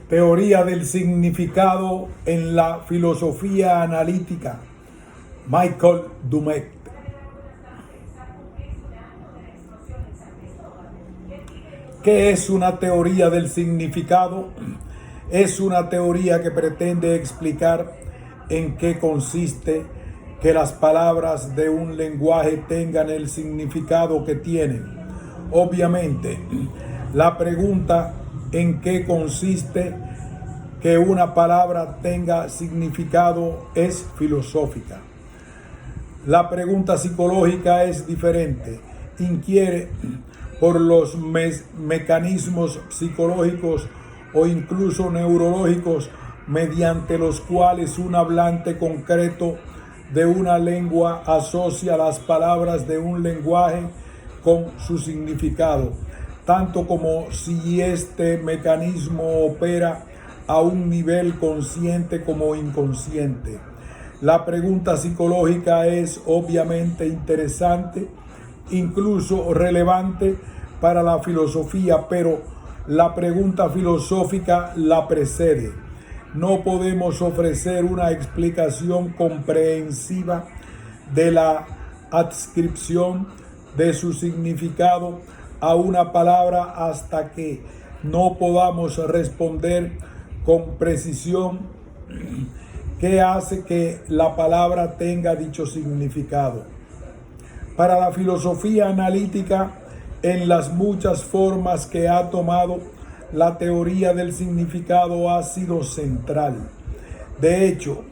Teoría del significado en la filosofía analítica. Michael Dummett. ¿Qué es una teoría del significado? Es una teoría que pretende explicar en qué consiste que las palabras de un lenguaje tengan el significado que tienen. Obviamente, la pregunta en qué consiste que una palabra tenga significado es filosófica. La pregunta psicológica es diferente. Inquiere por los mecanismos psicológicos o incluso neurológicos mediante los cuales un hablante concreto de una lengua asocia las palabras de un lenguaje con su significado, tanto como si este mecanismo opera a un nivel consciente como inconsciente. La pregunta psicológica es obviamente interesante, incluso relevante para la filosofía, pero la pregunta filosófica la precede. No podemos ofrecer una explicación comprensiva de la adscripción de su significado a una palabra hasta que no podamos responder con precisión qué hace que la palabra tenga dicho significado. Para la filosofía analítica, en las muchas formas que ha tomado, la teoría del significado ha sido central. De hecho,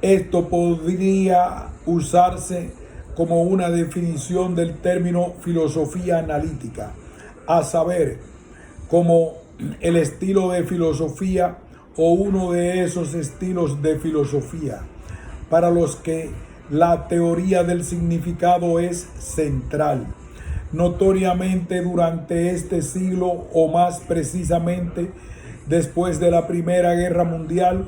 esto podría usarse como una definición del término filosofía analítica, a saber, como el estilo de filosofía o uno de esos estilos de filosofía para los que la teoría del significado es central. Notoriamente durante este siglo, o más precisamente después de la Primera Guerra Mundial,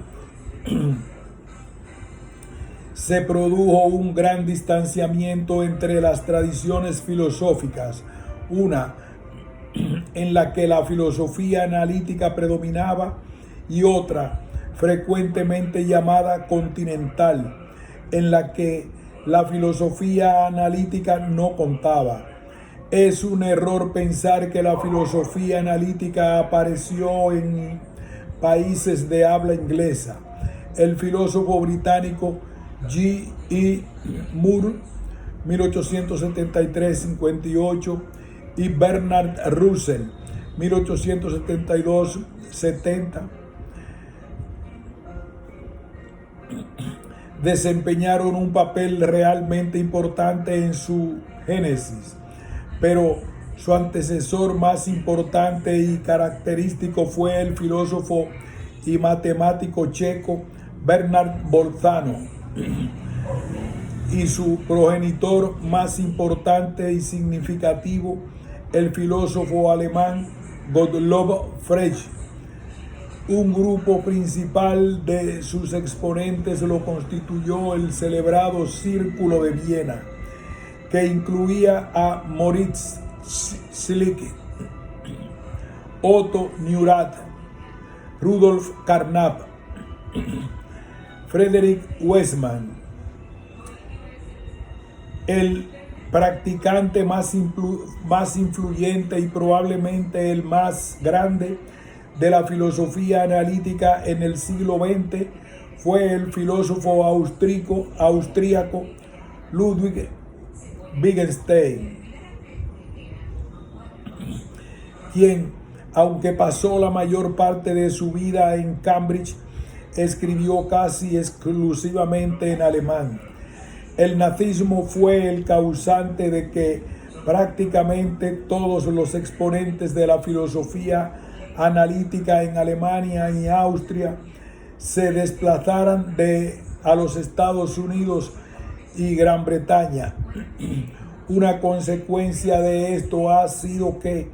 se produjo un gran distanciamiento entre las tradiciones filosóficas, una en la que la filosofía analítica predominaba y otra, frecuentemente llamada continental, en la que la filosofía analítica no contaba. Es un error pensar que la filosofía analítica apareció en países de habla inglesa. El filósofo británico G. E. Moore, 1873-58, y Bernard Russell, 1872-70, desempeñaron un papel realmente importante en su génesis, pero su antecesor más importante y característico fue el filósofo y matemático checo Bernard Bolzano, y su progenitor más importante y significativo, el filósofo alemán Gottlob Frege. Un grupo principal de sus exponentes lo constituyó el celebrado Círculo de Viena, que incluía a Moritz Schlick, Otto Neurath, Rudolf Carnap, Frederick Waismann. El practicante más influyente y probablemente el más grande de la filosofía analítica en el siglo XX fue el filósofo austríaco Ludwig Wittgenstein, quien, aunque pasó la mayor parte de su vida en Cambridge, escribió casi exclusivamente en alemán. El nazismo fue el causante de que prácticamente todos los exponentes de la filosofía analítica en Alemania y Austria se desplazaran a los Estados Unidos y Gran Bretaña. Una consecuencia de esto ha sido que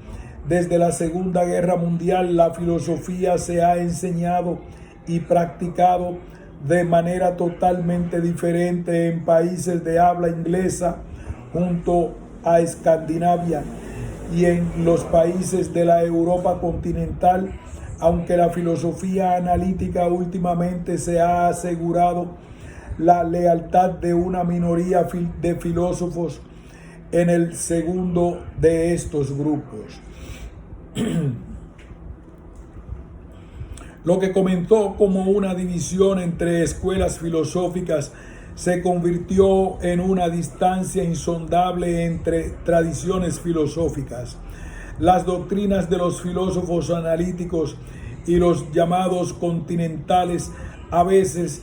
desde la Segunda Guerra Mundial la filosofía se ha enseñado y practicado de manera totalmente diferente en países de habla inglesa junto a Escandinavia y en los países de la Europa continental Aunque la filosofía analítica últimamente se ha asegurado la lealtad de una minoría de filósofos en el segundo de estos grupos. Lo que comenzó como una división entre escuelas filosóficas se convirtió en una distancia insondable entre tradiciones filosóficas. Las doctrinas de los filósofos analíticos y los llamados continentales a veces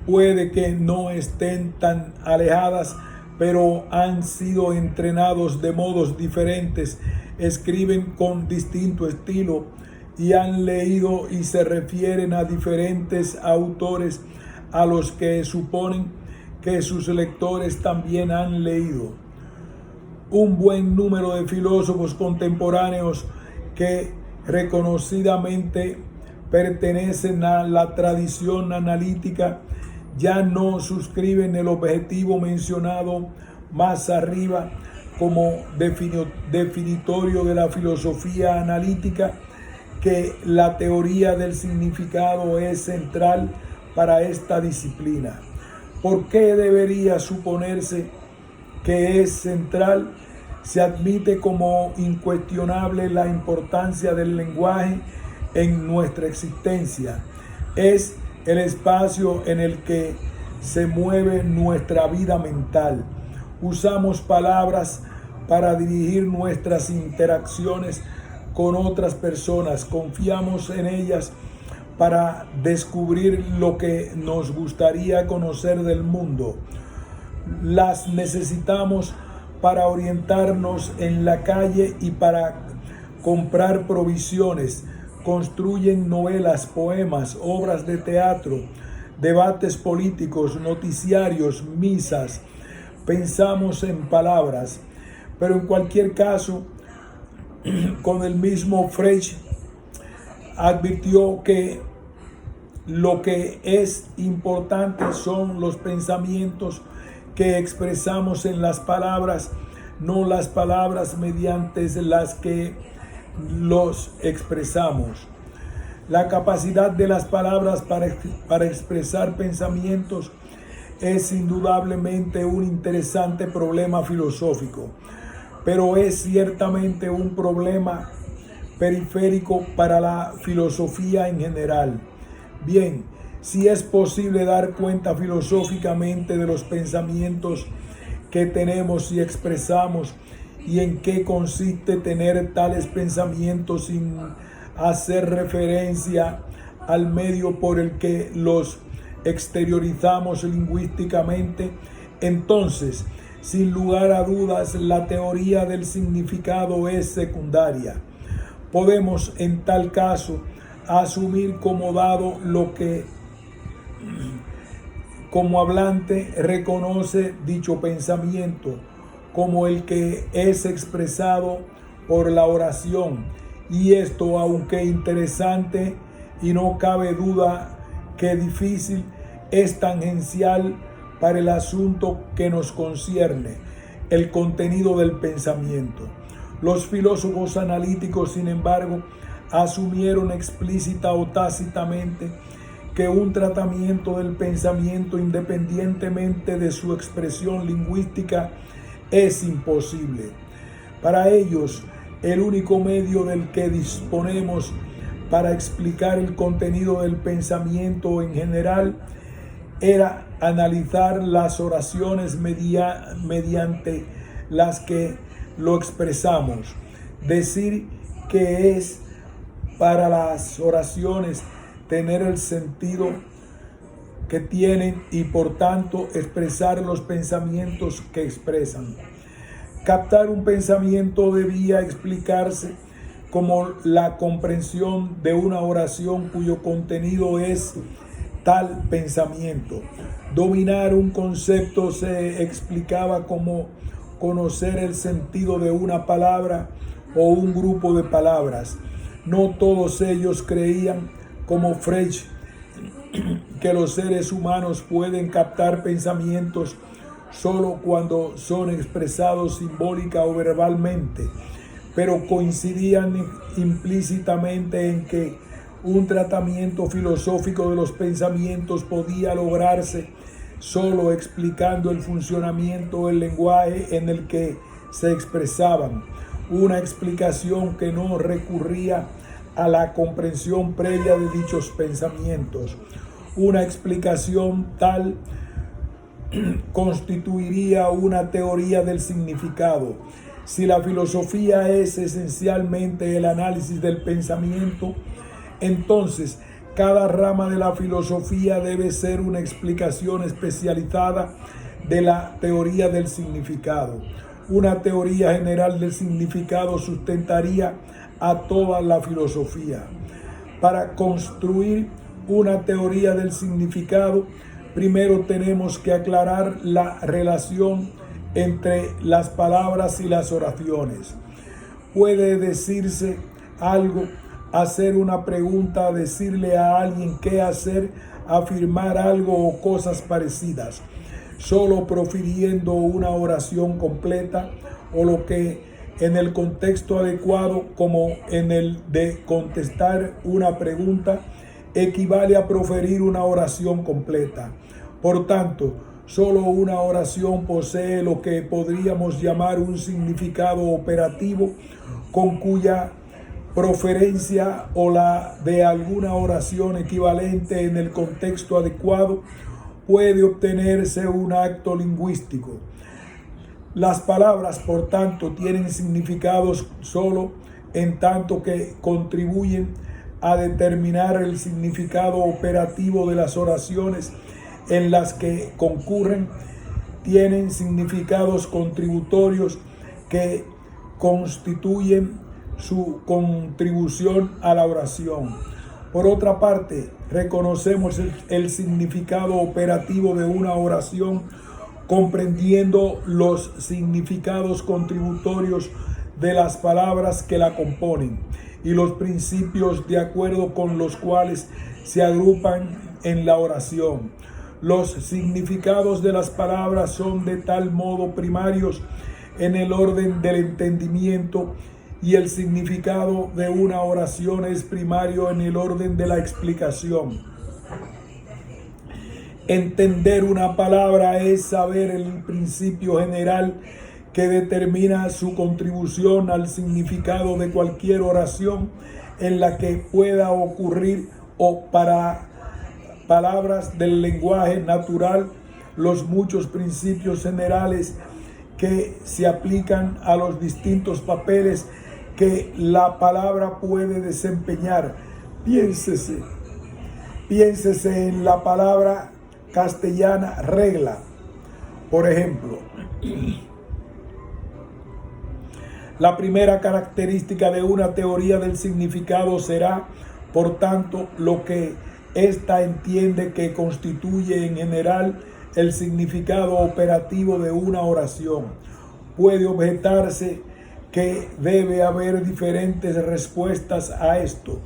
puede que no estén tan alejadas, pero han sido entrenados de modos diferentes, escriben con distinto estilo y han leído y se refieren a diferentes autores a los que suponen que sus lectores también han leído. Un buen número de filósofos contemporáneos que reconocidamente pertenecen a la tradición analítica ya no suscriben el objetivo mencionado más arriba como definitorio de la filosofía analítica, que la teoría del significado es central para esta disciplina. ¿Por qué debería suponerse que es central? Se admite como incuestionable la importancia del lenguaje en nuestra existencia. Es el espacio en el que se mueve nuestra vida mental. Usamos palabras para dirigir nuestras interacciones con otras personas. Confiamos en ellas para descubrir lo que nos gustaría conocer del mundo. Las necesitamos para orientarnos en la calle y para comprar provisiones. Construyen novelas, poemas, obras de teatro, debates políticos, noticiarios, misas. Pensamos en palabras. Pero en cualquier caso, con el mismo Freud advirtió que lo que es importante son los pensamientos que expresamos en las palabras, no las palabras mediante las que los expresamos. La capacidad de las palabras para expresar pensamientos es indudablemente un interesante problema filosófico, pero es ciertamente un problema periférico para la filosofía en general. Bien, si es posible dar cuenta filosóficamente de los pensamientos que tenemos y expresamos y en qué consiste tener tales pensamientos sin hacer referencia al medio por el que los exteriorizamos lingüísticamente, entonces, sin lugar a dudas, la teoría del significado es secundaria. Podemos, en tal caso, asumir como dado lo que, como hablante, reconoce dicho pensamiento como el que es expresado por la oración. Y esto, aunque interesante y no cabe duda que difícil, es tangencial para el asunto que nos concierne, el contenido del pensamiento. Los filósofos analíticos, sin embargo, asumieron explícita o tácitamente que un tratamiento del pensamiento, independientemente de su expresión lingüística, es imposible. Para ellos, el único medio del que disponemos para explicar el contenido del pensamiento en general era analizar las oraciones mediante las que lo expresamos. Decir que es para las oraciones tener el sentido que tienen y por tanto expresar los pensamientos que expresan. Captar un pensamiento debía explicarse como la comprensión de una oración cuyo contenido es tal pensamiento. Dominar un concepto se explicaba como conocer el sentido de una palabra o un grupo de palabras. No todos ellos creían, como Freud, que los seres humanos pueden captar pensamientos solo cuando son expresados simbólica o verbalmente, pero coincidían implícitamente en que Un tratamiento filosófico de los pensamientos podía lograrse solo explicando el funcionamiento del lenguaje en el que se expresaban, una explicación que no recurría a la comprensión previa de dichos pensamientos. Una explicación tal constituiría una teoría del significado. Si la filosofía es esencialmente el análisis del pensamiento, entonces cada rama de la filosofía debe ser una explicación especializada de la teoría del significado. Una teoría general del significado sustentaría a toda la filosofía. Para construir una teoría del significado, primero tenemos que aclarar la relación entre las palabras y las oraciones. Puede decirse algo, hacer una pregunta, decirle a alguien qué hacer, afirmar algo o cosas parecidas, solo profiriendo una oración completa, o lo que en el contexto adecuado, como en el de contestar una pregunta, equivale a proferir una oración completa. Por tanto, solo una oración posee lo que podríamos llamar un significado operativo, con cuya proferencia o la de alguna oración equivalente en el contexto adecuado puede obtenerse un acto lingüístico. Las palabras, por tanto, tienen significados solo en tanto que contribuyen a determinar el significado operativo de las oraciones en las que concurren. Tienen significados contributorios que constituyen su contribución a la oración. Por otra parte, reconocemos el significado operativo de una oración comprendiendo los significados contributorios de las palabras que la componen y los principios de acuerdo con los cuales se agrupan en la oración. Los significados de las palabras son de tal modo primarios en el orden del entendimiento, y el significado de una oración es primario en el orden de la explicación. Entender una palabra es saber el principio general que determina su contribución al significado de cualquier oración en la que pueda ocurrir, o para palabras del lenguaje natural, los muchos principios generales que se aplican a los distintos papeles que la palabra puede desempeñar. Piénsese en la palabra castellana regla, por ejemplo. La primera característica de una teoría del significado será, por tanto, lo que ésta entiende que constituye en general el significado operativo de una oración. Puede objetarse que debe haber diferentes respuestas a esto,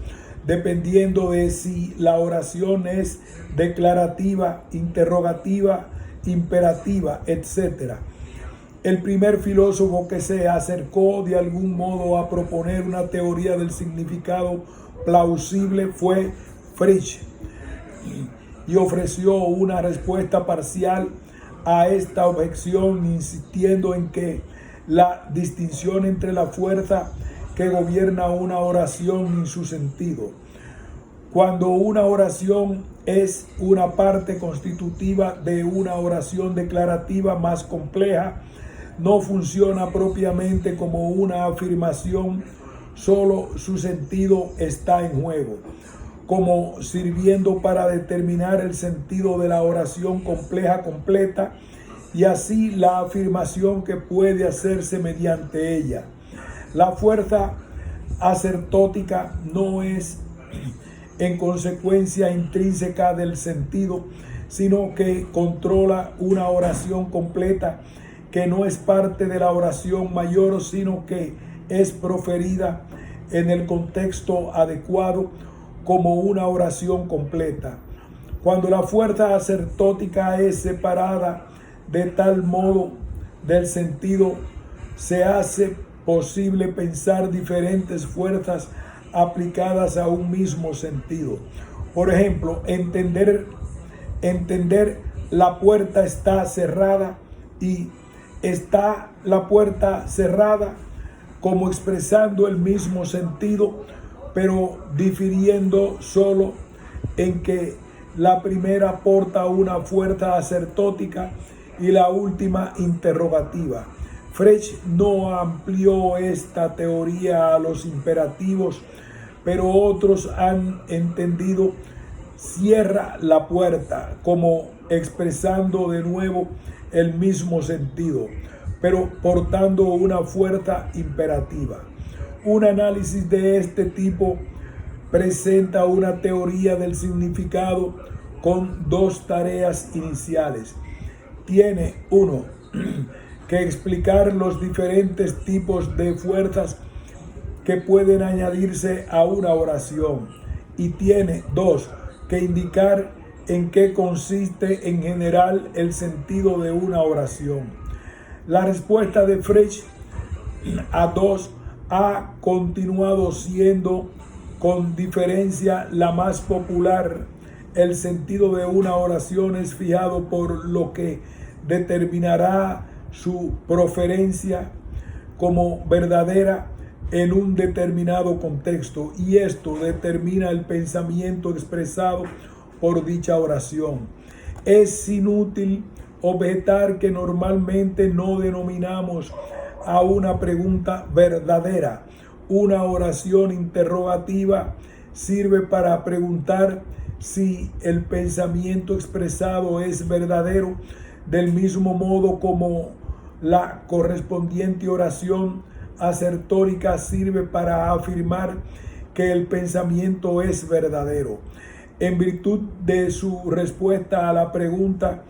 dependiendo de si la oración es declarativa, interrogativa, imperativa, etc. El primer filósofo que se acercó de algún modo a proponer una teoría del significado plausible fue Fichte, y ofreció una respuesta parcial a esta objeción, insistiendo en que la distinción entre la fuerza que gobierna una oración y su sentido. Cuando una oración es una parte constitutiva de una oración declarativa más compleja, no funciona propiamente como una afirmación, solo su sentido está en juego, como sirviendo para determinar el sentido de la oración compleja completa, y así la afirmación que puede hacerse mediante ella. La fuerza asertótica no es en consecuencia intrínseca del sentido, sino que controla una oración completa que no es parte de la oración mayor, sino que es proferida en el contexto adecuado como una oración completa. Cuando la fuerza asertótica es separada de tal modo del sentido, se hace posible pensar diferentes fuerzas aplicadas a un mismo sentido. Por ejemplo, entender la puerta está cerrada y está la puerta cerrada como expresando el mismo sentido, pero difiriendo solo en que la primera aporta una fuerza asertótica y la última interrogativa. Frege no amplió esta teoría a los imperativos, pero otros han entendido cierra la puerta como expresando de nuevo el mismo sentido, pero portando una fuerza imperativa. Un análisis de este tipo presenta una teoría del significado con dos tareas iniciales. Tiene, uno, que explicar los diferentes tipos de fuerzas que pueden añadirse a una oración, y tiene, dos, que indicar en qué consiste en general el sentido de una oración. La respuesta de Frege a dos ha continuado siendo con diferencia la más popular. El sentido de una oración es fijado por lo que determinará su proferencia como verdadera en un determinado contexto, y esto determina el pensamiento expresado por dicha oración. Es inútil objetar que normalmente no denominamos a una pregunta verdadera. Una oración interrogativa sirve para preguntar si el pensamiento expresado es verdadero, del mismo modo como la correspondiente oración asertórica sirve para afirmar que el pensamiento es verdadero. En virtud de su respuesta a la pregunta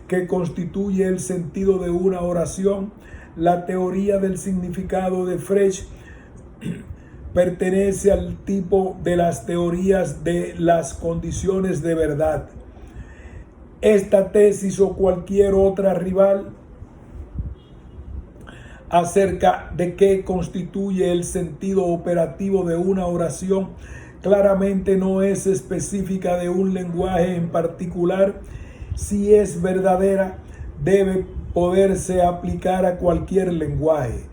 que constituye el sentido de una oración, la teoría del significado de Frege pertenece al tipo de las teorías de las condiciones de verdad. Esta tesis o cualquier otra rival acerca de qué constituye el sentido operativo de una oración claramente no es específica de un lenguaje en particular. Si es verdadera, debe poderse aplicar a cualquier lenguaje.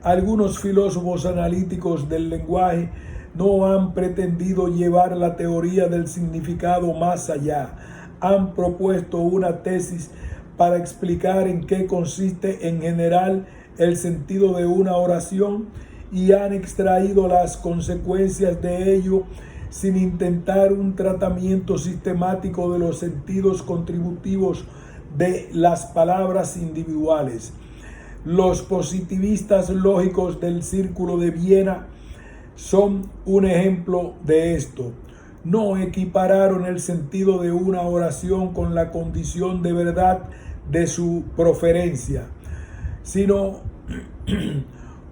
Algunos filósofos analíticos del lenguaje no han pretendido llevar la teoría del significado más allá. Han propuesto una tesis para explicar en qué consiste en general el sentido de una oración y han extraído las consecuencias de ello sin intentar un tratamiento sistemático de los sentidos contributivos de las palabras individuales. Los positivistas lógicos del Círculo de Viena son un ejemplo de esto. No equipararon el sentido de una oración con la condición de verdad de su proferencia, sino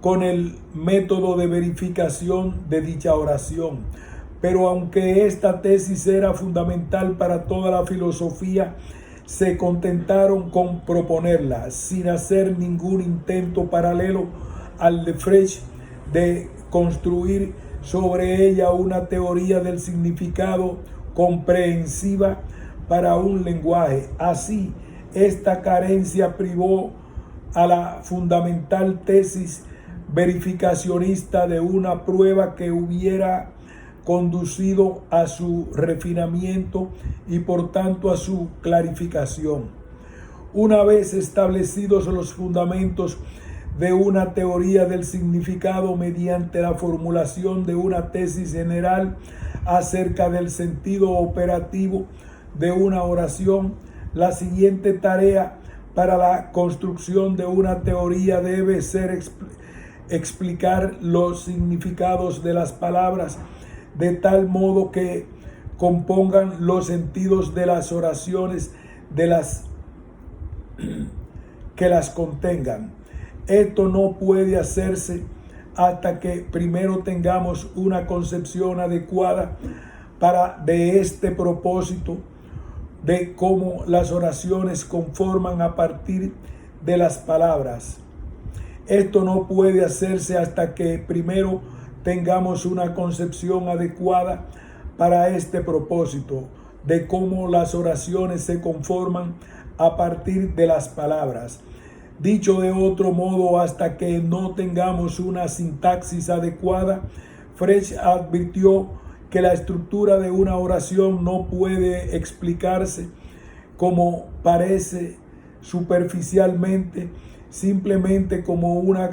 con el método de verificación de dicha oración. Pero aunque esta tesis era fundamental para toda la filosofía, se contentaron con proponerla, sin hacer ningún intento paralelo al de Frege de construir sobre ella una teoría del significado comprensiva para un lenguaje. Así, esta carencia privó a la fundamental tesis verificacionista de una prueba que hubiera conducido a su refinamiento y por tanto a su clarificación. Una vez establecidos los fundamentos de una teoría del significado mediante la formulación de una tesis general acerca del sentido operativo de una oración, la siguiente tarea para la construcción de una teoría debe ser explicar los significados de las palabras de tal modo que compongan los sentidos de las oraciones que las contengan. Esto no puede hacerse hasta que primero tengamos una concepción adecuada de este propósito, de cómo las oraciones conforman a partir de las palabras. Esto no puede hacerse hasta que primero tengamos una concepción adecuada para este propósito de cómo las oraciones se conforman a partir de las palabras. Dicho de otro modo, hasta que no tengamos una sintaxis adecuada, Fresh advirtió que la estructura de una oración no puede explicarse como parece superficialmente, simplemente como una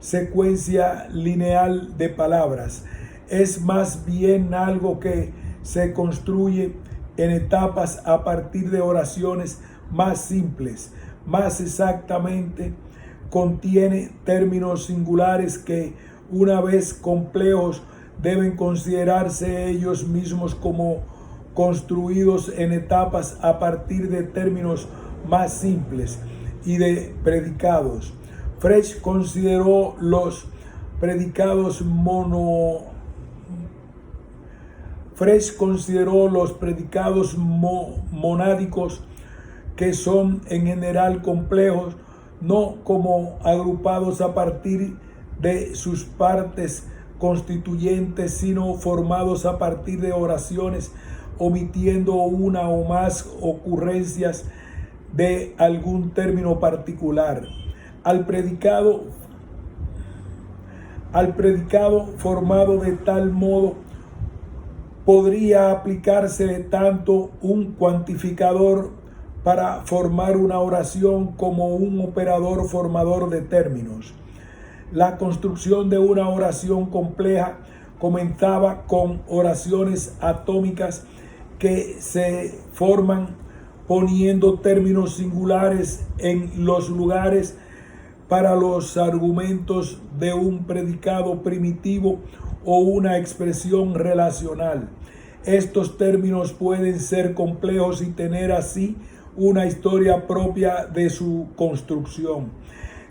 secuencia lineal de palabras. Es más bien algo que se construye en etapas a partir de oraciones más simples. Más exactamente, contiene términos singulares que, una vez complejos, deben considerarse ellos mismos como construidos en etapas a partir de términos más simples y de predicados. Fresh consideró los predicados monádicos, que son en general complejos, no como agrupados a partir de sus partes constituyentes, sino formados a partir de oraciones, omitiendo una o más ocurrencias de algún término particular. Al predicado formado de tal modo, podría aplicarse tanto un cuantificador para formar una oración como un operador formador de términos. La construcción de una oración compleja comenzaba con oraciones atómicas que se forman poniendo términos singulares en los lugares para los argumentos de un predicado primitivo o una expresión relacional. Estos términos pueden ser complejos y tener así una historia propia de su construcción.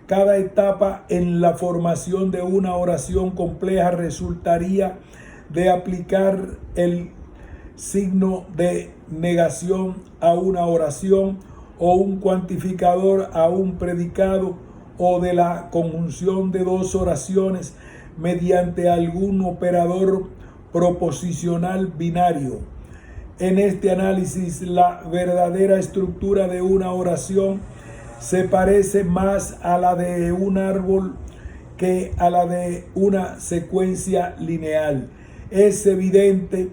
Cada etapa en la formación de una oración compleja resultaría de aplicar el signo de negación a una oración o un cuantificador a un predicado, o de la conjunción de dos oraciones mediante algún operador proposicional binario. En este análisis, la verdadera estructura de una oración se parece más a la de un árbol que a la de una secuencia lineal. Es evidente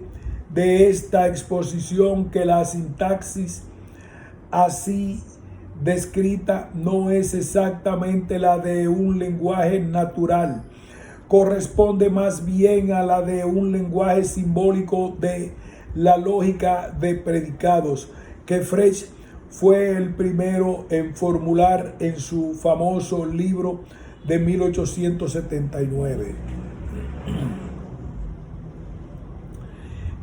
de esta exposición que la sintaxis así descrita no es exactamente la de un lenguaje natural. Corresponde más bien a la de un lenguaje simbólico de la lógica de predicados, que Fresh fue el primero en formular en su famoso libro de 1879.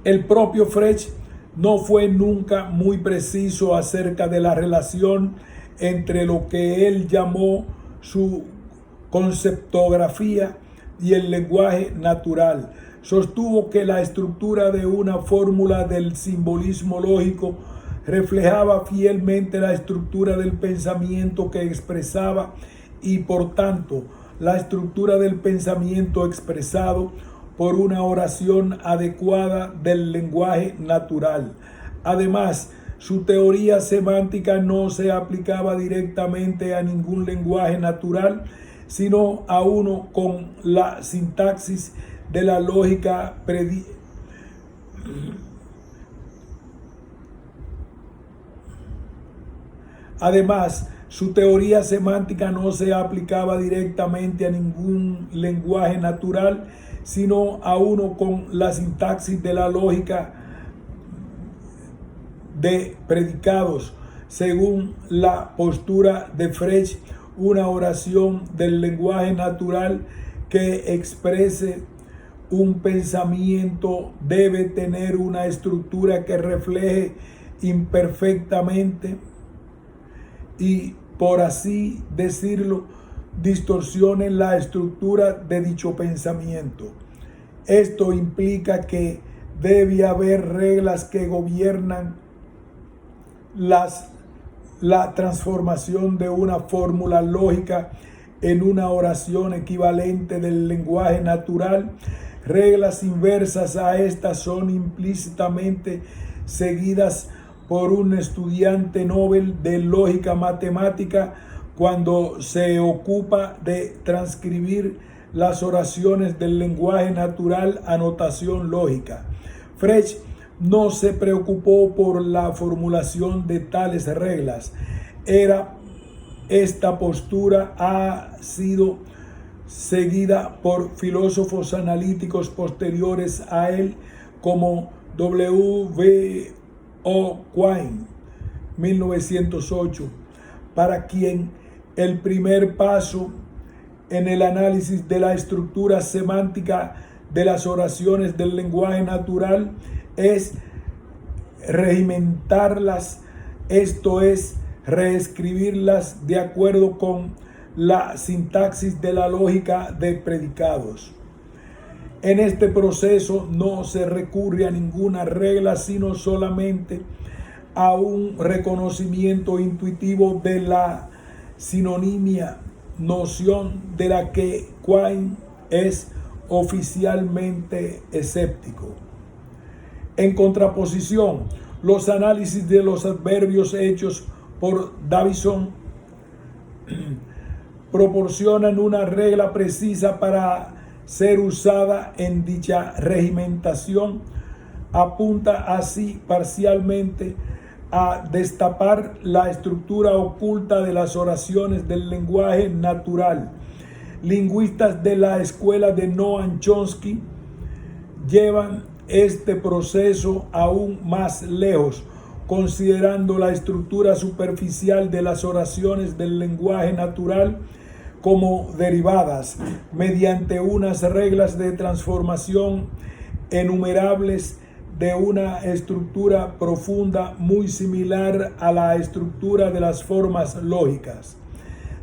El propio Fresh no fue nunca muy preciso acerca de la relación entre lo que él llamó su conceptografía y el lenguaje natural. Sostuvo que la estructura de una fórmula del simbolismo lógico reflejaba fielmente la estructura del pensamiento que expresaba y, por tanto, la estructura del pensamiento expresado por una oración adecuada del lenguaje natural. Además, su teoría semántica no se aplicaba directamente a ningún lenguaje natural, sino a uno con la sintaxis de la lógica Además, su teoría semántica no se aplicaba directamente a ningún lenguaje natural, sino a uno con la sintaxis de la lógica de predicados. Según la postura de Fresh, una oración del lenguaje natural que exprese un pensamiento debe tener una estructura que refleje imperfectamente y, por así decirlo, distorsione la estructura de dicho pensamiento. Esto implica que debe haber reglas que gobiernan la transformación de una fórmula lógica en una oración equivalente del lenguaje natural, reglas inversas a estas son implícitamente seguidas por un estudiante Nobel de lógica matemática cuando se ocupa de transcribir las oraciones del lenguaje natural a notación lógica. Frege no se preocupó por la formulación de tales reglas. Esta postura ha sido seguida por filósofos analíticos posteriores a él como W. O. Quine, 1908, para quien el primer paso en el análisis de la estructura semántica de las oraciones del lenguaje natural es regimentarlas, esto es, reescribirlas de acuerdo con la sintaxis de la lógica de predicados. En este proceso no se recurre a ninguna regla, sino solamente a un reconocimiento intuitivo de la sinonimia, noción de la que Quine es oficialmente escéptico. En contraposición, los análisis de los adverbios hechos por Davison proporcionan una regla precisa para ser usada en dicha regimentación. Apunta así parcialmente a destapar la estructura oculta de las oraciones del lenguaje natural. Lingüistas de la escuela de Noam Chomsky llevan este proceso aún más lejos, considerando la estructura superficial de las oraciones del lenguaje natural como derivadas mediante unas reglas de transformación enumerables de una estructura profunda muy similar a la estructura de las formas lógicas.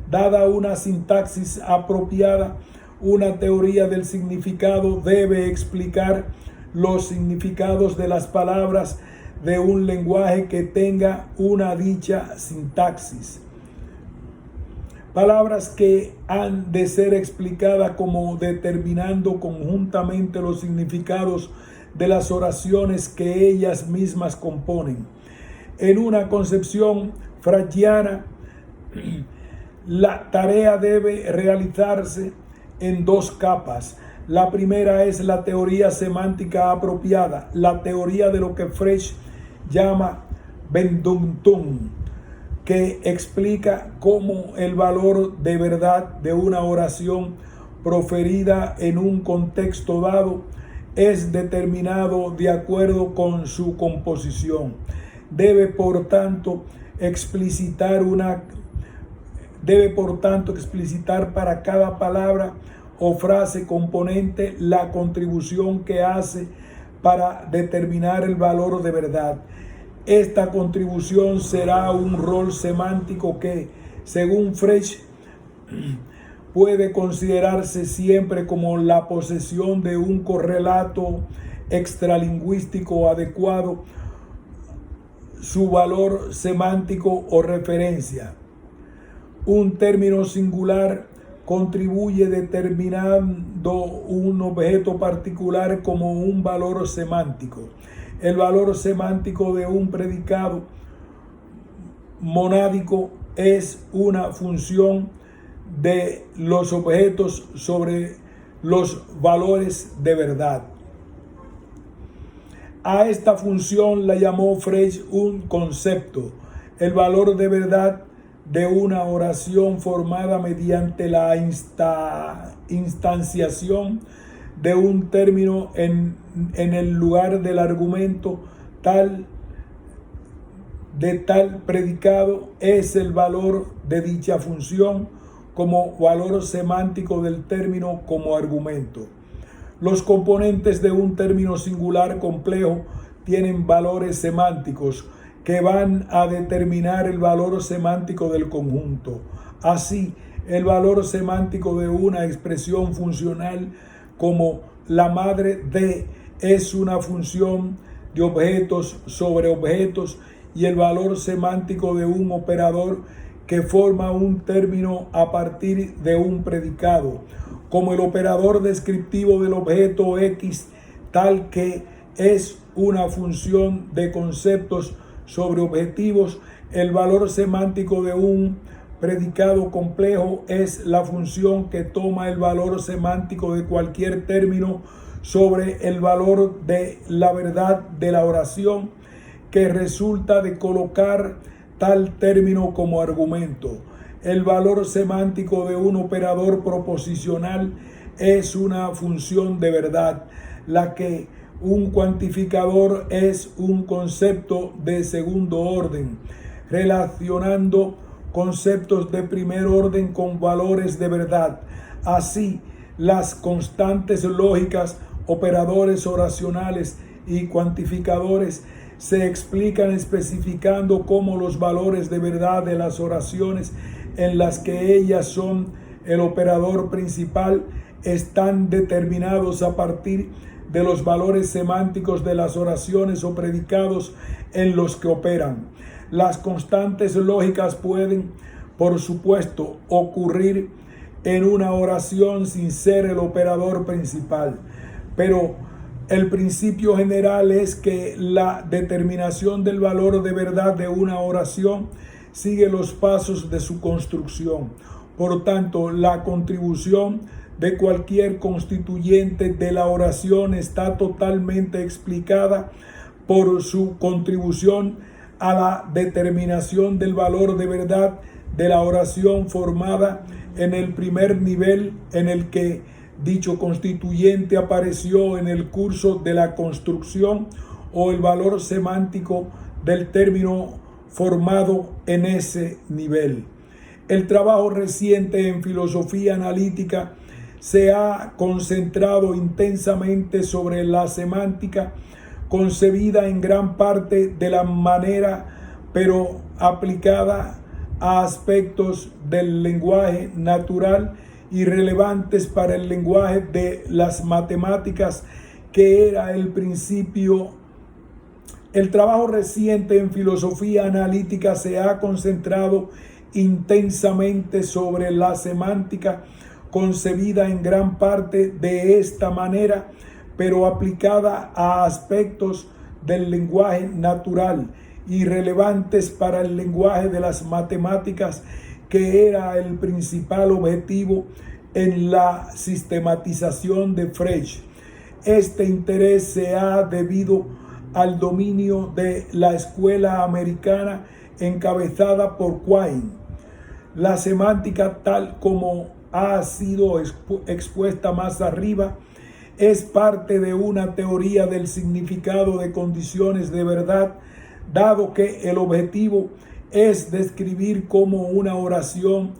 Dada una sintaxis apropiada, una teoría del significado debe explicar los significados de las palabras de un lenguaje que tenga una dicha sintaxis. Palabras que han de ser explicadas como determinando conjuntamente los significados de las oraciones que ellas mismas componen. En una concepción fregiana, la tarea debe realizarse en dos capas. La primera es la teoría semántica apropiada, la teoría de lo que Frege llama Benduntum, que explica cómo el valor de verdad de una oración proferida en un contexto dado es determinado de acuerdo con su composición. Debe por tanto explicitar para cada palabra o frase componente la contribución que hace para determinar el valor de verdad. Esta contribución será un rol semántico que, según Frege, puede considerarse siempre como la posesión de un correlato extralingüístico adecuado, su valor semántico o referencia. Un término singular contribuye determinando un objeto particular como un valor semántico. El valor semántico de un predicado monádico es una función de los objetos sobre los valores de verdad. A esta función la llamó Frege un concepto, el valor de verdad de una oración formada mediante la instanciación de un término en el lugar del argumento de tal predicado es el valor de dicha función como valor semántico del término como argumento. Los componentes de un término singular complejo tienen valores semánticos que van a determinar el valor semántico del conjunto. Así, el valor semántico de una expresión funcional como la madre de es una función de objetos sobre objetos, y el valor semántico de un operador que forma un término a partir de un predicado, como el operador descriptivo del objeto X, tal que es una función de conceptos sobre objetivos. El valor semántico de un predicado complejo es la función que toma el valor semántico de cualquier término sobre el valor de la verdad de la oración, que resulta de colocar tal término como argumento. El valor semántico de un operador proposicional es una función de verdad, la que un cuantificador es un concepto de segundo orden, relacionando conceptos de primer orden con valores de verdad. Así, las constantes lógicas, operadores oracionales y cuantificadores se explican especificando cómo los valores de verdad de las oraciones en las que ellas son el operador principal están determinados a partir de los valores semánticos de las oraciones o predicados en los que operan. Las constantes lógicas pueden, por supuesto, ocurrir en una oración sin ser el operador principal, pero el principio general es que la determinación del valor de verdad de una oración sigue los pasos de su construcción. Por tanto, la contribución de cualquier constituyente de la oración está totalmente explicada por su contribución a la determinación del valor de verdad de la oración formada en el primer nivel en el que dicho constituyente apareció en el curso de la construcción, o el valor semántico del término formado en ese nivel. El trabajo reciente en filosofía analítica se ha concentrado intensamente sobre la semántica, concebida en gran parte de la manera, pero aplicada a aspectos del lenguaje natural y relevantes para el lenguaje de las matemáticas, que era el principio. El trabajo reciente en filosofía analítica se ha concentrado intensamente sobre la semántica, concebida en gran parte de esta manera, pero aplicada a aspectos del lenguaje natural y relevantes para el lenguaje de las matemáticas, que era el principal objetivo en la sistematización de Frege. Este interés se ha debido al dominio de la escuela americana encabezada por Quine. La semántica, tal como ha sido expuesta más arriba, es parte de una teoría del significado de condiciones de verdad, dado que el objetivo es describir cómo una oración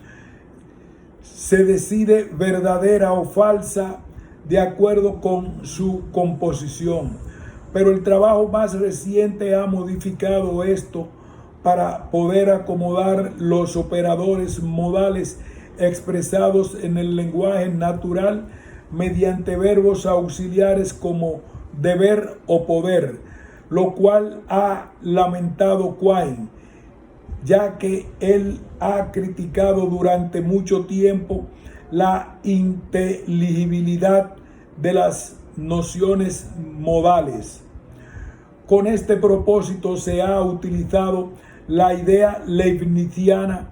se decide verdadera o falsa de acuerdo con su composición. Pero el trabajo más reciente ha modificado esto para poder acomodar los operadores modales expresados en el lenguaje natural mediante verbos auxiliares como deber o poder, lo cual ha lamentado Quine, ya que él ha criticado durante mucho tiempo la inteligibilidad de las nociones modales. Con este propósito se ha utilizado la idea leibniziana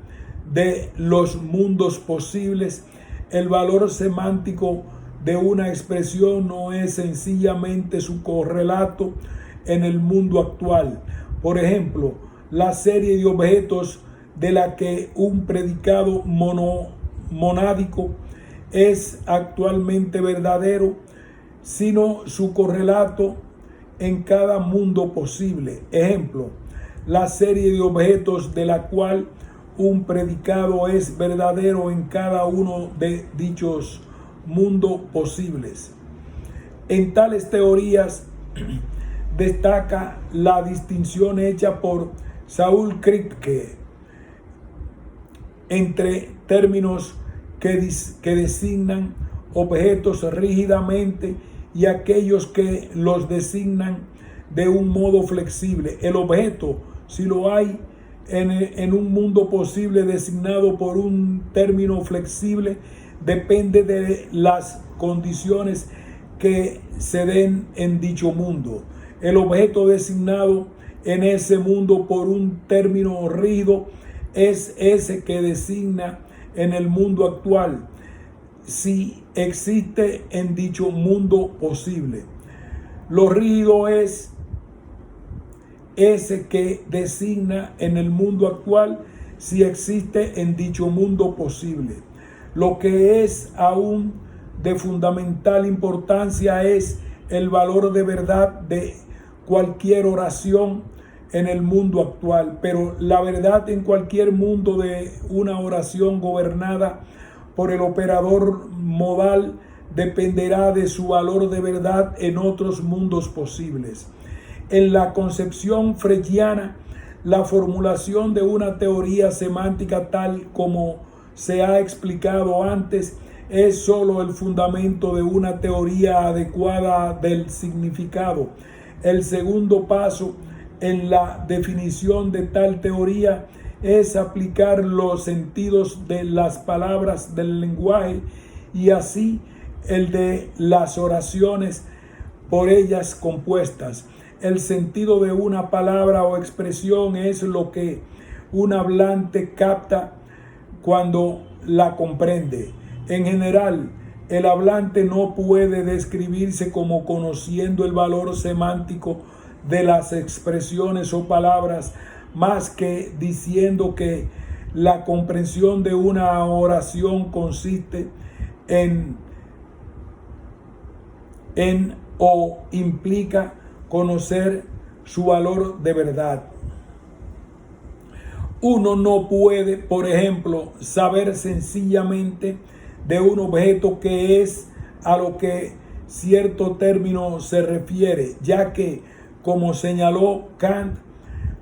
de los mundos posibles. El valor semántico de una expresión no es sencillamente su correlato en el mundo actual. Por ejemplo, la serie de objetos de la que un predicado monádico es actualmente verdadero, sino su correlato en cada mundo posible. Ejemplo, la serie de objetos de la cual un predicado es verdadero en cada uno de dichos mundos posibles. En tales teorías destaca la distinción hecha por Saul Kripke entre términos que designan objetos rígidamente y aquellos que los designan de un modo flexible. El objeto, si lo hay, en un mundo posible designado por un término flexible depende de las condiciones que se den en dicho mundo. El objeto designado en ese mundo por un término rígido es ese que designa en el mundo actual, si existe en dicho mundo posible. Lo rígido es ese que designa en el mundo actual, si existe en dicho mundo posible. Lo que es aún de fundamental importancia es el valor de verdad de cualquier oración en el mundo actual, pero la verdad en cualquier mundo de una oración gobernada por el operador modal dependerá de su valor de verdad en otros mundos posibles. En la concepción freudiana, la formulación de una teoría semántica tal como se ha explicado antes es sólo el fundamento de una teoría adecuada del significado. El segundo paso en la definición de tal teoría es aplicar los sentidos de las palabras del lenguaje y así el de las oraciones por ellas compuestas. El sentido de una palabra o expresión es lo que un hablante capta cuando la comprende. En general, el hablante no puede describirse como conociendo el valor semántico de las expresiones o palabras, más que diciendo que la comprensión de una oración consiste en o implica conocer su valor de verdad. Uno no puede, por ejemplo, saber sencillamente de un objeto que es a lo que cierto término se refiere, ya que, como señaló Kant,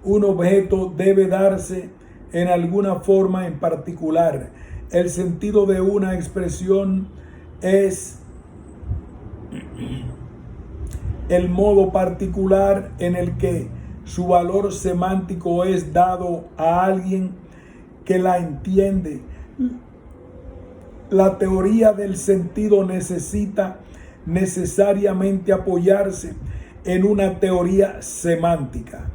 un objeto debe darse en alguna forma en particular. El sentido de una expresión es el modo particular en el que su valor semántico es dado a alguien que la entiende. La teoría del sentido necesita necesariamente apoyarse en una teoría semántica.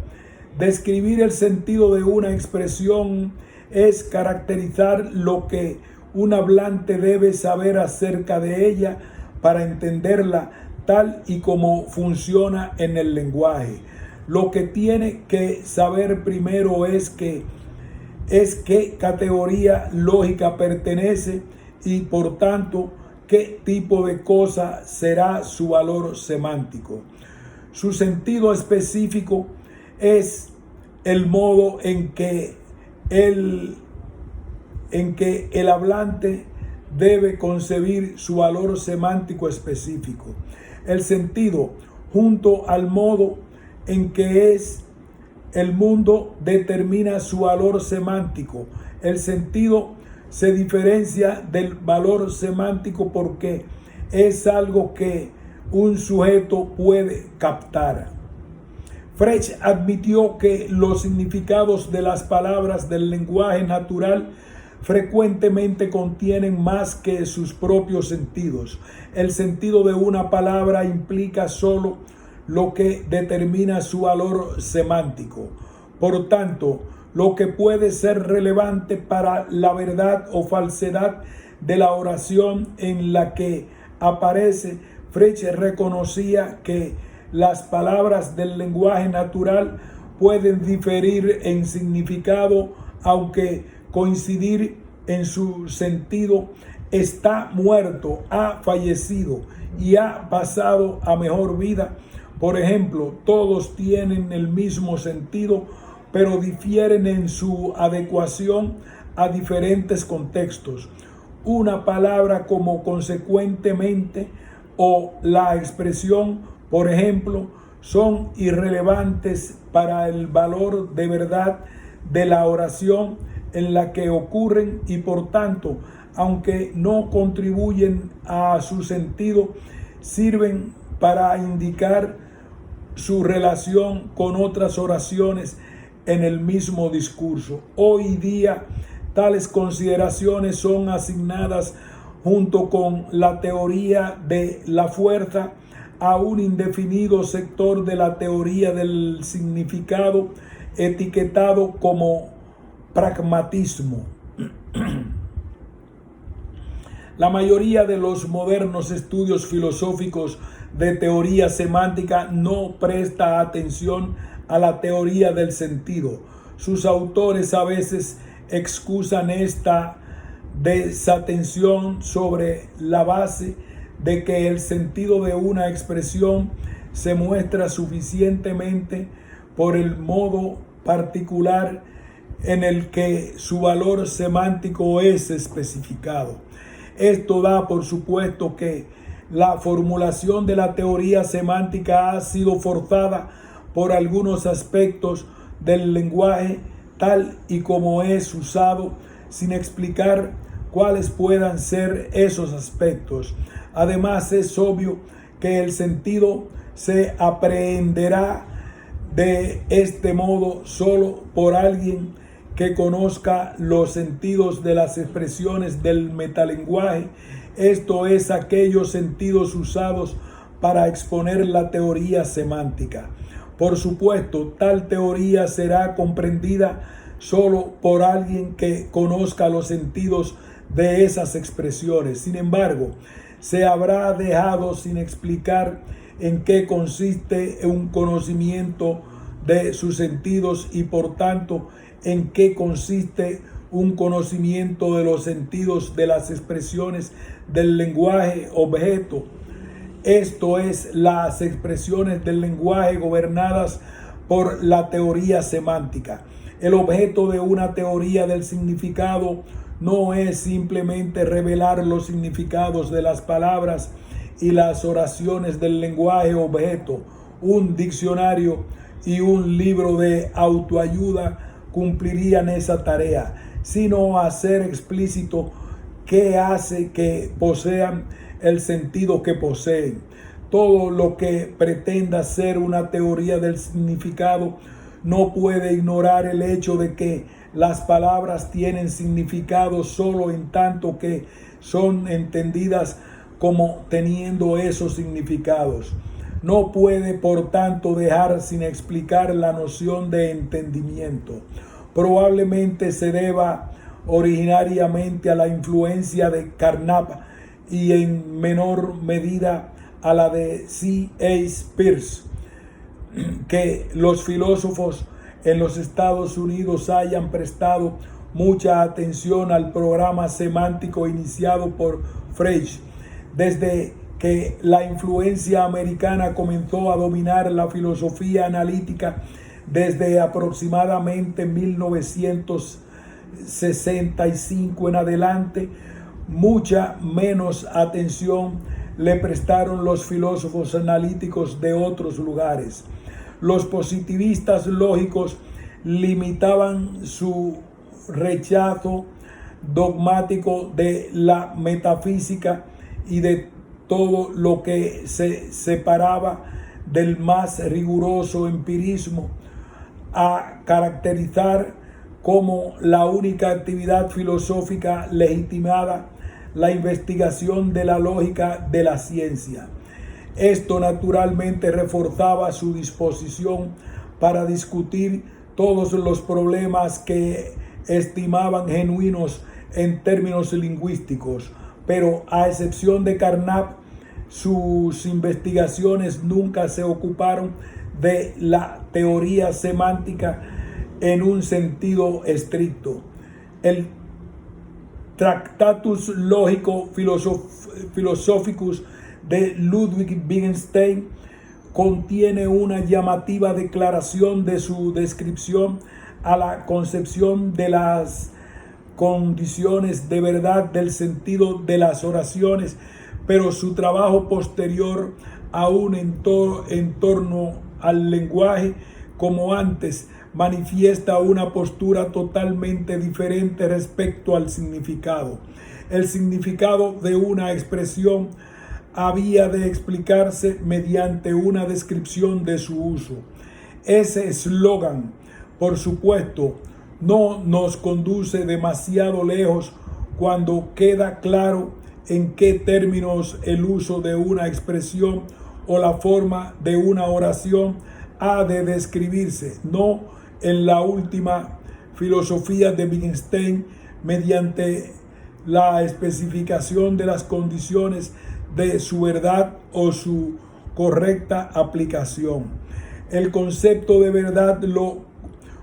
Describir el sentido de una expresión es caracterizar lo que un hablante debe saber acerca de ella para entenderla tal y como funciona en el lenguaje. Lo que tiene que saber primero es qué categoría lógica pertenece y por tanto qué tipo de cosa será su valor semántico. Su sentido específico es el modo en que el hablante debe concebir su valor semántico específico. El sentido, junto al modo en que el mundo determina su valor semántico. El sentido se diferencia del valor semántico porque es algo que un sujeto puede captar. Frege admitió que los significados de las palabras del lenguaje natural frecuentemente contienen más que sus propios sentidos. El sentido de una palabra implica solo lo que determina su valor semántico. Por tanto, lo que puede ser relevante para la verdad o falsedad de la oración en la que aparece, Frege reconocía que las palabras del lenguaje natural pueden diferir en significado, aunque coincidir en su sentido. Está muerto, ha fallecido y ha pasado a mejor vida. Por ejemplo, todos tienen el mismo sentido, pero difieren en su adecuación a diferentes contextos. Una palabra como consecuentemente o la expresión, por ejemplo, son irrelevantes para el valor de verdad de la oración en la que ocurren y por tanto, aunque no contribuyen a su sentido, sirven para indicar su relación con otras oraciones en el mismo discurso. Hoy día, tales consideraciones son asignadas junto con la teoría de la fuerza a un indefinido sector de la teoría del significado, etiquetado como pragmatismo. La mayoría de los modernos estudios filosóficos de teoría semántica no presta atención a la teoría del sentido. Sus autores a veces excusan esta desatención sobre la base de que el sentido de una expresión se muestra suficientemente por el modo particular en el que su valor semántico es especificado. Esto da por supuesto que la formulación de la teoría semántica ha sido forzada por algunos aspectos del lenguaje tal y como es usado, sin explicar cuáles puedan ser esos aspectos. Además, es obvio que el sentido se aprehenderá de este modo solo por alguien que conozca los sentidos de las expresiones del metalenguaje, esto es, aquellos sentidos usados para exponer la teoría semántica. Por supuesto, tal teoría será comprendida solo por alguien que conozca los sentidos de esas expresiones. Sin embargo, se habrá dejado sin explicar en qué consiste un conocimiento de sus sentidos y por tanto en qué consiste un conocimiento de los sentidos de las expresiones del lenguaje objeto. Esto es, las expresiones del lenguaje gobernadas por la teoría semántica. El objeto de una teoría del significado no es simplemente revelar los significados de las palabras y las oraciones del lenguaje objeto. Un diccionario y un libro de autoayuda cumplirían esa tarea, sino hacer explícito qué hace que posean el sentido que poseen. Todo lo que pretenda ser una teoría del significado no puede ignorar el hecho de que las palabras tienen significado solo en tanto que son entendidas como teniendo esos significados. No puede, por tanto, dejar sin explicar la noción de entendimiento. Probablemente se deba originariamente a la influencia de Carnap y en menor medida a la de C.A. Peirce, que los filósofos en los Estados Unidos hayan prestado mucha atención al programa semántico iniciado por Freud. Desde que la influencia americana comenzó a dominar la filosofía analítica desde aproximadamente 1965 en adelante, mucha menos atención le prestaron los filósofos analíticos de otros lugares. Los positivistas lógicos limitaban su rechazo dogmático de la metafísica y de todo lo que se separaba del más riguroso empirismo a caracterizar como la única actividad filosófica legitimada la investigación de la lógica de la ciencia. Esto naturalmente reforzaba su disposición para discutir todos los problemas que estimaban genuinos en términos lingüísticos, pero a excepción de Carnap, sus investigaciones nunca se ocuparon de la teoría semántica en un sentido estricto. El Tractatus Logico Philosophicus de Ludwig Wittgenstein contiene una llamativa declaración de su descripción a la concepción de las condiciones de verdad del sentido de las oraciones, pero su trabajo posterior, aún en torno al lenguaje, como antes, manifiesta una postura totalmente diferente respecto al significado. El significado de una expresión había de explicarse mediante una descripción de su uso. Ese eslogan Por supuesto, no nos conduce demasiado lejos cuando queda claro en qué términos el uso de una expresión o la forma de una oración ha de describirse, no en la última filosofía de Wittgenstein, mediante la especificación de las condiciones de su verdad o su correcta aplicación. El concepto de verdad lo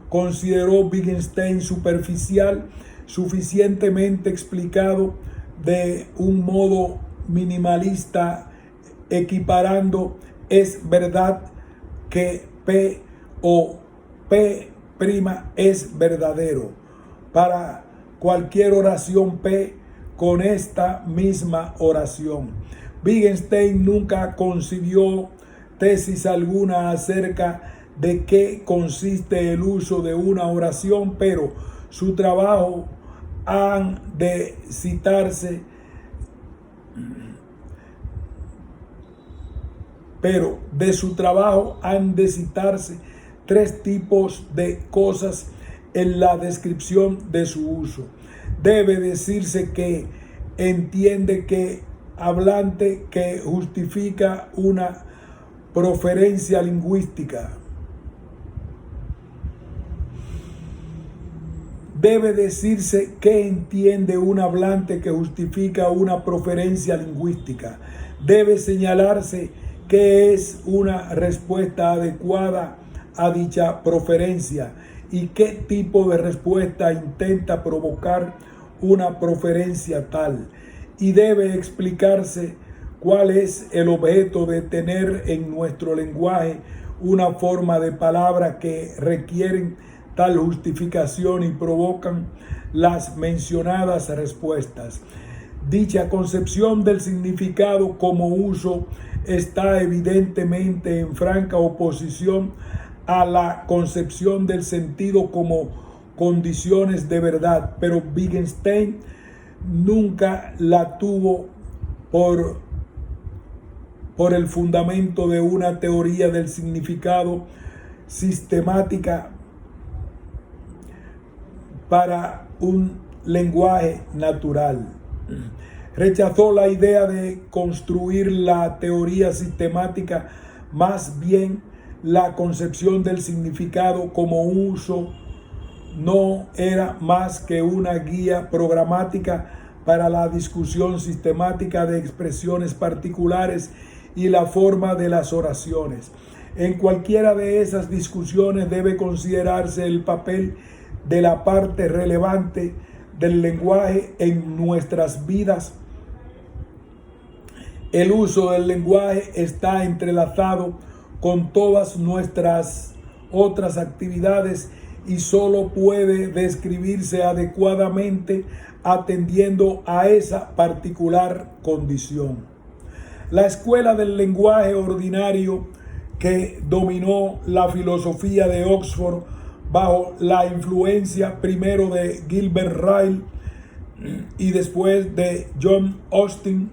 consideró Wittgenstein superficial, suficientemente explicado de un modo minimalista, equiparando es verdad que P o P' es verdadero para cualquier oración P con esta misma oración. Wittgenstein nunca concibió tesis alguna acerca de qué consiste el uso de una oración, pero su trabajo han de citarse tres tipos de cosas en la descripción de su uso. Debe decirse que entiende que hablante que justifica una proferencia lingüística. Debe decirse que entiende un hablante que justifica una proferencia lingüística. Debe señalarse que es una respuesta adecuada a dicha proferencia y qué tipo de respuesta intenta provocar una proferencia tal. Y debe explicarse cuál es el objeto de tener en nuestro lenguaje una forma de palabra que requieren tal justificación y provocan las mencionadas respuestas. Dicha concepción del significado como uso está evidentemente en franca oposición a la concepción del sentido como condiciones de verdad, pero Wittgenstein nunca la tuvo por el fundamento de una teoría del significado sistemática para un lenguaje natural. Rechazó la idea de construir la teoría sistemática, más bien la concepción del significado como uso no era más que una guía programática para la discusión sistemática de expresiones particulares y la forma de las oraciones. En cualquiera de esas discusiones debe considerarse el papel de la parte relevante del lenguaje en nuestras vidas. El uso del lenguaje está entrelazado con todas nuestras otras actividades y solo puede describirse adecuadamente atendiendo a esa particular condición. La escuela del lenguaje ordinario, que dominó la filosofía de Oxford bajo la influencia primero de Gilbert Ryle y después de John Austin,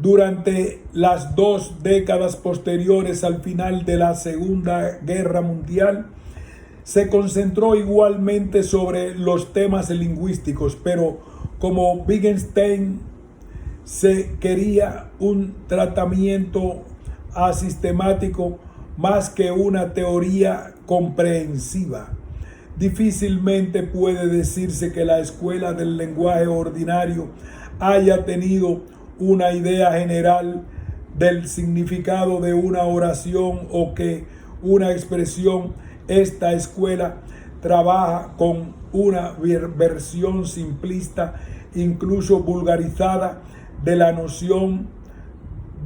durante las 2 décadas posteriores al final de la Segunda Guerra Mundial, se concentró igualmente sobre los temas lingüísticos, pero como Wittgenstein se quería un tratamiento asistemático más que una teoría comprensiva. Difícilmente puede decirse que la escuela del lenguaje ordinario haya tenido una idea general del significado de una oración o que una expresión. Esta escuela trabaja con una versión simplista, incluso vulgarizada, de la noción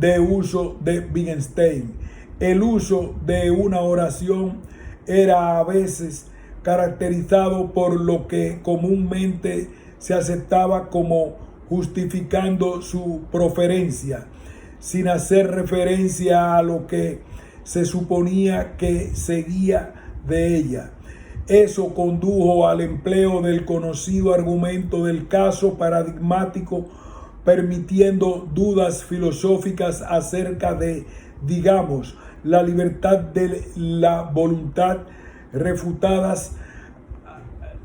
de uso de Wittgenstein. El uso de una oración era a veces caracterizado por lo que comúnmente se aceptaba como justificando su proferencia, sin hacer referencia a lo que se suponía que seguía de ella. Eso condujo al empleo del conocido argumento del caso paradigmático, permitiendo dudas filosóficas acerca de, digamos, la libertad de la voluntad, refutadas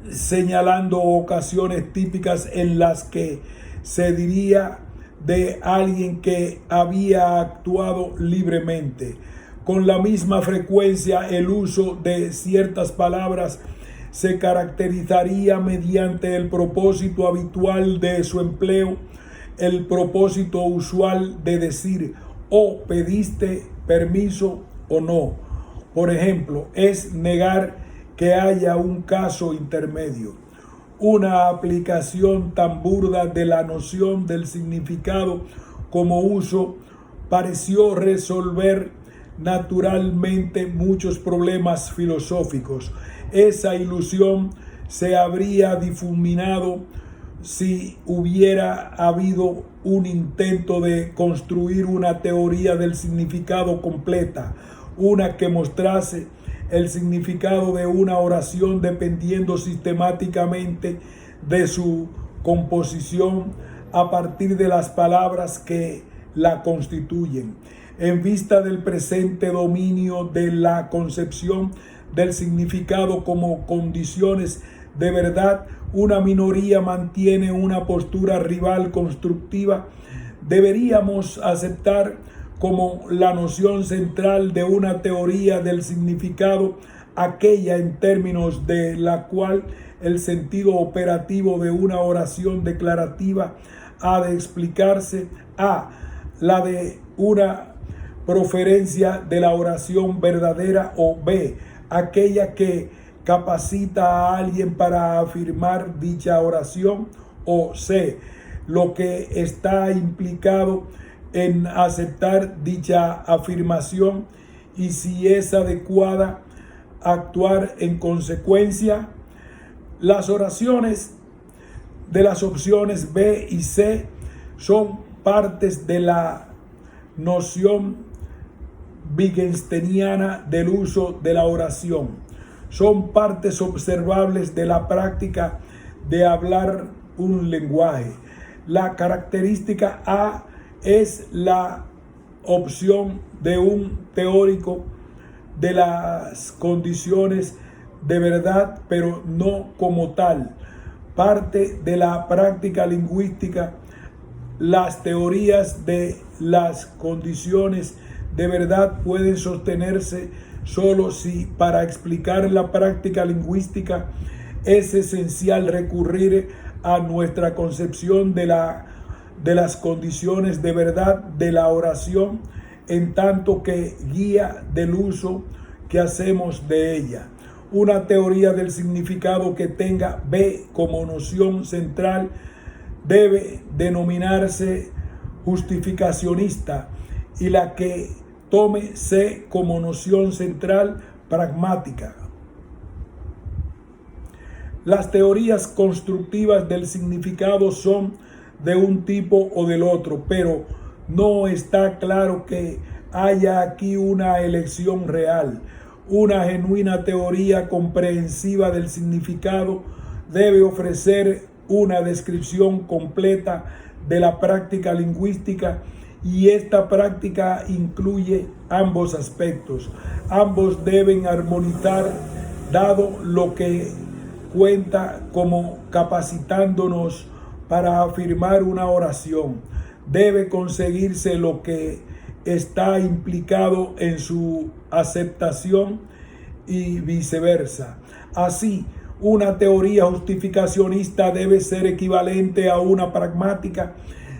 señalando ocasiones típicas en las que se diría de alguien que había actuado libremente. Con la misma frecuencia, el uso de ciertas palabras se caracterizaría mediante el propósito habitual de su empleo, el propósito usual de decir o pediste permiso o no. Por ejemplo, es negar que haya un caso intermedio. Una aplicación tan burda de la noción del significado como uso pareció resolver naturalmente muchos problemas filosóficos. Esa ilusión se habría difuminado si hubiera habido un intento de construir una teoría del significado completa, una que mostrase el significado de una oración dependiendo sistemáticamente de su composición a partir de las palabras que la constituyen. En vista del presente dominio de la concepción del significado como condiciones de verdad, una minoría mantiene una postura rival constructiva. Deberíamos aceptar como la noción central de una teoría del significado aquella en términos de la cual el sentido operativo de una oración declarativa ha de explicarse a la de una proferencia de la oración verdadera, o B, aquella que capacita a alguien para afirmar dicha oración, o C, lo que está implicado en aceptar dicha afirmación y si es adecuada actuar en consecuencia. Las oraciones de las opciones B y C son partes de la noción wittgensteiniana del uso de la oración. Son partes observables de la práctica de hablar un lenguaje. La característica A es la opción de un teórico de las condiciones de verdad, pero no como tal. Parte de la práctica lingüística. Las teorías de las condiciones de verdad pueden sostenerse solo si para explicar la práctica lingüística es esencial recurrir a nuestra concepción de las condiciones de verdad de la oración, en tanto que guía del uso que hacemos de ella. Una teoría del significado que tenga B como noción central debe denominarse justificacionista, y la que tome C como noción central, pragmática. Las teorías constructivas del significado son de un tipo o del otro, pero no está claro que haya aquí una elección real. Una genuina teoría comprensiva del significado debe ofrecer una descripción completa de la práctica lingüística, y esta práctica incluye ambos aspectos. Ambos deben armonizar, dado lo que cuenta como capacitándonos para afirmar una oración. Debe conseguirse lo que está implicado en su aceptación y viceversa. Así, una teoría justificacionista debe ser equivalente a una pragmática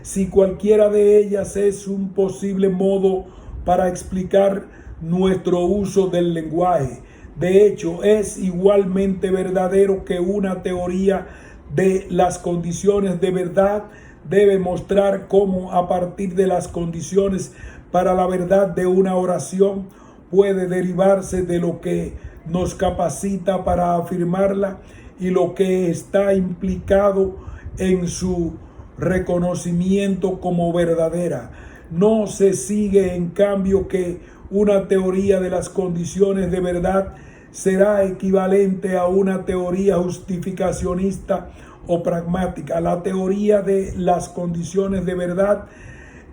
si cualquiera de ellas es un posible modo para explicar nuestro uso del lenguaje. De hecho, es igualmente verdadero que una teoría de las condiciones de verdad debe mostrar cómo, a partir de las condiciones para la verdad de una oración, puede derivarse de lo que nos capacita para afirmarla y lo que está implicado en su reconocimiento como verdadera. No se sigue, en cambio, que una teoría de las condiciones de verdad será equivalente a una teoría justificacionista o pragmática. La teoría de las condiciones de verdad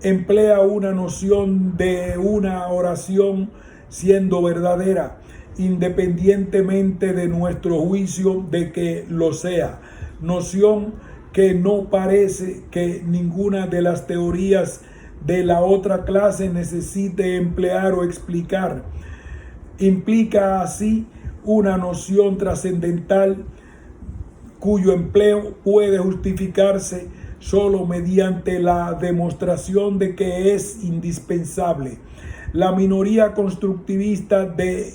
emplea una noción de una oración siendo verdadera, independientemente de nuestro juicio de que lo sea. Noción que no parece que ninguna de las teorías de la otra clase necesite emplear o explicar. Implica así una noción trascendental cuyo empleo puede justificarse solo mediante la demostración de que es indispensable. La minoría constructivista de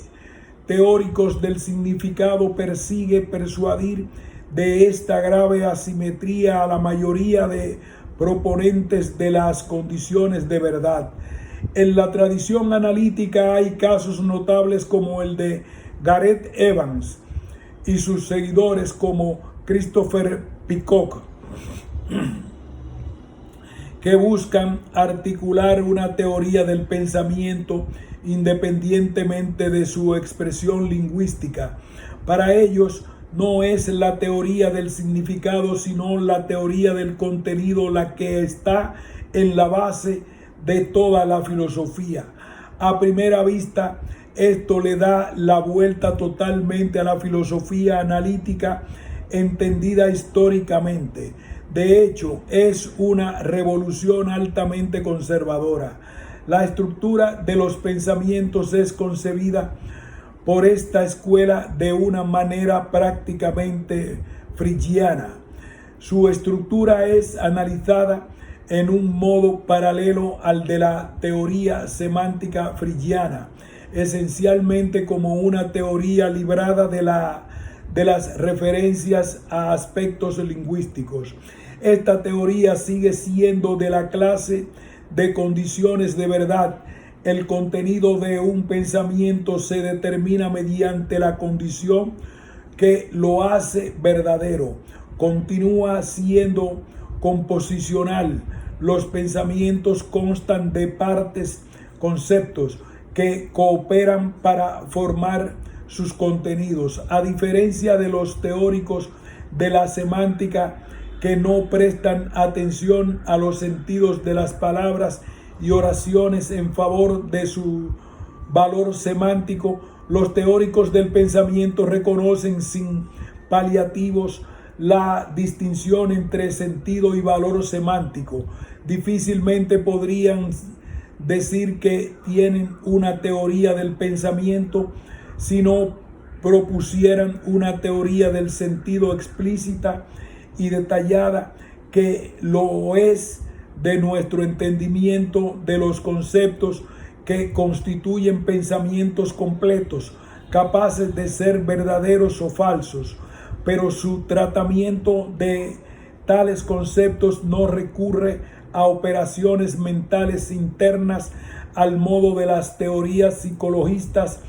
teóricos del significado persigue persuadir de esta grave asimetría a la mayoría de proponentes de las condiciones de verdad. En la tradición analítica hay casos notables como el de Gareth Evans y sus seguidores como Christopher Peacock, que buscan articular una teoría del pensamiento independientemente de su expresión lingüística. Para ellos, no es la teoría del significado, sino la teoría del contenido la que está en la base de toda la filosofía. A primera vista, esto le da la vuelta totalmente a la filosofía analítica entendida históricamente. De hecho, es una revolución altamente conservadora. La estructura de los pensamientos es concebida por esta escuela de una manera prácticamente freudiana. Su estructura es analizada en un modo paralelo al de la teoría semántica freudiana, esencialmente como una teoría librada de las referencias a aspectos lingüísticos. Esta teoría sigue siendo de la clase de condiciones de verdad. El contenido de un pensamiento se determina mediante la condición que lo hace verdadero. Continúa siendo composicional. Los pensamientos constan de partes, conceptos que cooperan para formar sus contenidos. A diferencia de los teóricos de la semántica que no prestan atención a los sentidos de las palabras y oraciones en favor de su valor semántico, los teóricos del pensamiento reconocen sin paliativos la distinción entre sentido y valor semántico. Difícilmente podrían decir que tienen una teoría del pensamiento si no propusieran una teoría del sentido explícita y detallada, que lo es de nuestro entendimiento de los conceptos que constituyen pensamientos completos, capaces de ser verdaderos o falsos, pero su tratamiento de tales conceptos no recurre a operaciones mentales internas al modo de las teorías psicologistas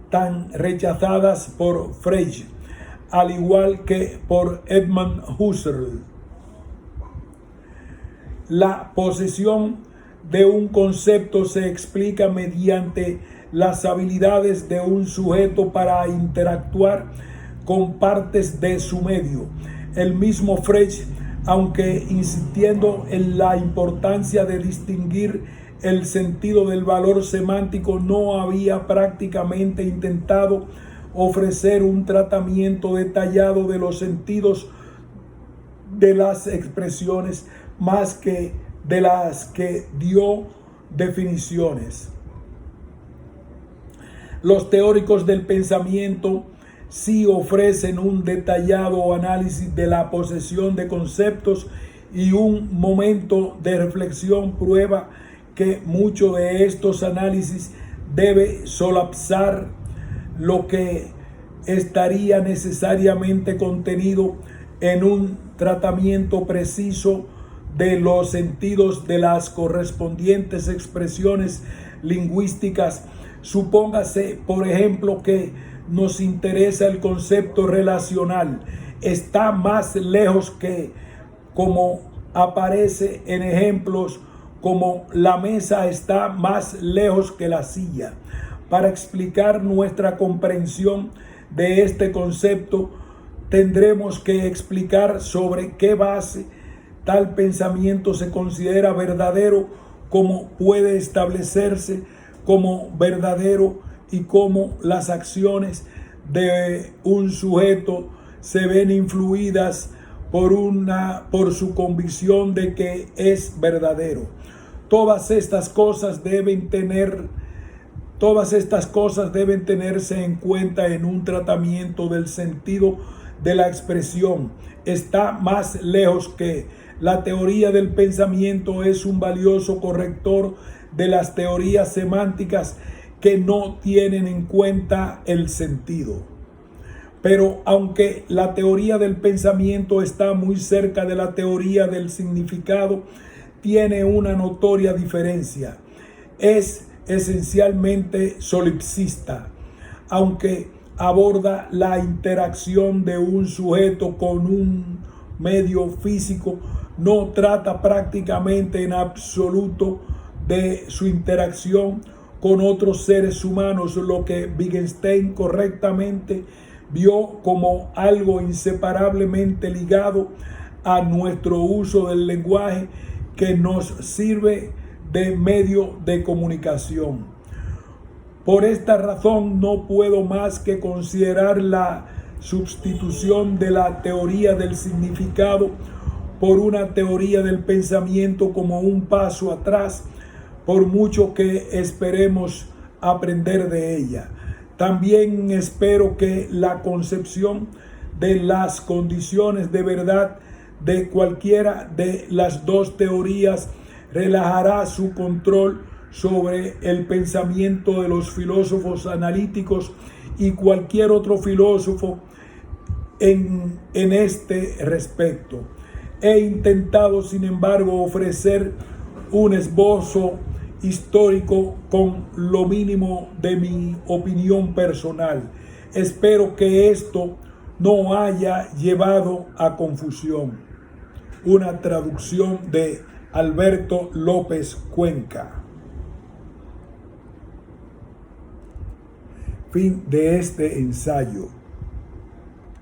tan rechazadas por Freud, al igual que por Edmund Husserl. La posesión de un concepto se explica mediante las habilidades de un sujeto para interactuar con partes de su medio. El mismo Freud, aunque insistiendo en la importancia de distinguir el sentido del valor semántico, no había prácticamente intentado ofrecer un tratamiento detallado de los sentidos de las expresiones, más que de las que dio definiciones. Los teóricos del pensamiento sí ofrecen un detallado análisis de la posesión de conceptos, y un momento de reflexión prueba que mucho de estos análisis debe solapsar lo que estaría necesariamente contenido en un tratamiento preciso de los sentidos de las correspondientes expresiones lingüísticas. Supóngase, por ejemplo, que nos interesa el concepto relacional. Está más lejos que, como aparece en ejemplos como la mesa está más lejos que la silla. Para explicar nuestra comprensión de este concepto, tendremos que explicar sobre qué base tal pensamiento se considera verdadero, cómo puede establecerse como verdadero y cómo las acciones de un sujeto se ven influidas por su convicción de que es verdadero. Todas estas cosas deben tenerse en cuenta en un tratamiento del sentido de la expresión. Está más lejos que la teoría del pensamiento es un valioso corrector de las teorías semánticas que no tienen en cuenta el sentido. Pero aunque la teoría del pensamiento está muy cerca de la teoría del significado, tiene una notoria diferencia. Es esencialmente solipsista, aunque aborda la interacción de un sujeto con un medio físico, no trata prácticamente en absoluto de su interacción con otros seres humanos, lo que Wittgenstein correctamente vio como algo inseparablemente ligado a nuestro uso del lenguaje que nos sirve de medio de comunicación. Por esta razón no puedo más que considerar la sustitución de la teoría del significado por una teoría del pensamiento como un paso atrás, por mucho que esperemos aprender de ella. También espero que la concepción de las condiciones de verdad de cualquiera de las dos teorías relajará su control sobre el pensamiento de los filósofos analíticos y cualquier otro filósofo en este respecto. He intentado, sin embargo, ofrecer un esbozo histórico con lo mínimo de mi opinión personal. Espero que esto no haya llevado a confusión. Una traducción de Alberto López Cuenca. Fin de este ensayo.